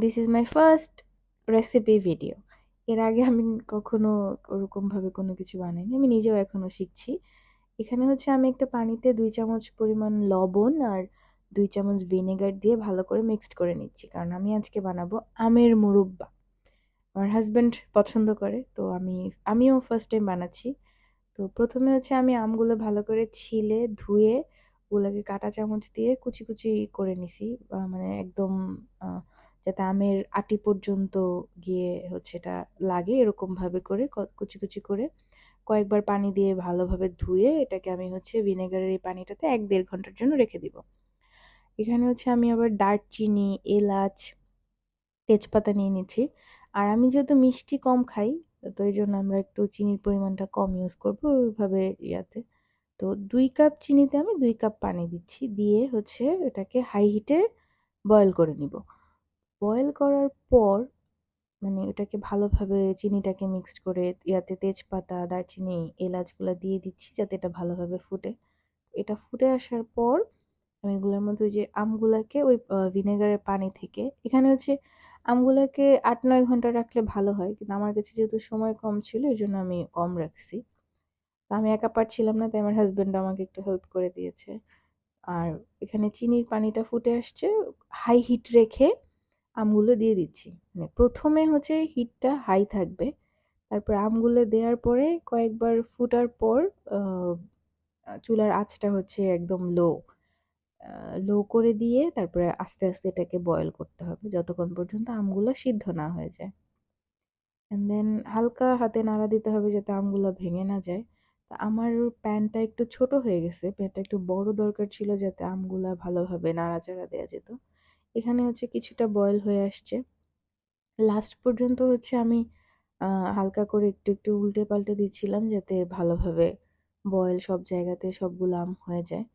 This is my first recipe video. এর আগে আমি কখনো ওরকমভাবে কোনো কিছু বানাইনি। আমি নিজেও এখনো শিখছি। এখানে হচ্ছে আমি একটা পানিতে ২ চামচ পরিমাণ লবণ আর ২ চামচ ভিনেগার দিয়ে ভালো করে মিক্সড করে নিচ্ছি। কারণ আমি আজকে বানাবো আমের মুরব্বা। আমার হাসব্যান্ড পছন্দ করে, তো আমিও ফার্স্ট টাইম বানাচ্ছি। তো প্রথমে হচ্ছে আমি আমগুলো ভালো করে ছিলে ধুয়ে ওগুলোকে কাঁটা চামচ দিয়ে কুচি কুচি করে নিছি, মানে একদম যাতে আমের আটি পর্যন্ত গিয়ে হচ্ছে এটা লাগে এরকম ভাবে করে কুচি কুচি করে কয়েকবার পানি দিয়ে ভালোভাবে ধুয়ে এটাকে আমি হচ্ছে ভিনেগারের এই পানিটাতে ১-১.৫ ঘন্টার জন্য রেখে দিব। এখানে হচ্ছে আমি আবার দারচিনি, এলাচ, তেজপাতা নিয়ে নিচ্ছি। আর আমি যেহেতু মিষ্টি কম খাই, তো এই জন্য আমরা একটু চিনির পরিমাণটা কম ইউজ করবো ওইভাবে ইয়াতে। তো ২ কাপ চিনিতে আমি ২ কাপ পানি দিচ্ছি, দিয়ে হচ্ছে এটাকে হাই হিটে বয়েল করে নিব। বয়েল করার পর মানে ওটাকে ভালোভাবে চিনিটাকে মিক্সড করে ইয়াতে তেজপাতা, দারচিনি, এলাচগুলা দিয়ে দিচ্ছি যাতে এটা ভালোভাবে ফুটে। এটা ফুটে আসার পর আমি এগুলোর মধ্যে ওই যে আমগুলাকে ওই ভিনেগারের পানি থেকে, এখানে হচ্ছে আমগুলাকে ৮-৯ ঘন্টা রাখলে ভালো হয়। কিন্তু আমার কাছে যেহেতু সময় কম ছিল এজন্য আমি কম রাখছি। তো আমি একা পারছিলাম না, তাই আমার হাসব্যান্ড আমাকে একটু হেল্প করে দিয়েছে। আর এখানে চিনির পানিটা ফুটে আসছে, হাই হিট রেখে আমগুলো দিয়ে দিচ্ছি। মানে প্রথমে হচ্ছে হিটটা হাই থাকবে, তারপর আমগুলো দেওয়ার পরে কয়েকবার ফুটার পর আহ, চুলার আঁচটা হচ্ছে একদম লো করে দিয়ে তারপরে আস্তে আস্তে এটাকে বয়েল করতে হবে যতক্ষণ পর্যন্ত আমগুলো সিদ্ধ না হয়ে যায়। এন্ড দেন হালকা হাতে নাড়া দিতে হবে যাতে আমগুলো ভেঙে না যায়। তা আমার প্যানটা একটু ছোট হয়ে গেছে, প্যানটা একটু বড় দরকার ছিল যাতে আমগুলা ভালোভাবে নাড়াচাড়া দেওয়া যেত। এখানে হচ্ছে কিছুটা বয়েল হয়ে আসছে। লাস্ট পর্যন্ত হচ্ছে আমি হালকা করে একটু একটু উল্টে পাল্টে দিচ্ছিলাম যাতে ভালোভাবে বয়েল সব জায়গাতে সবগুলো আম হয়ে যায়।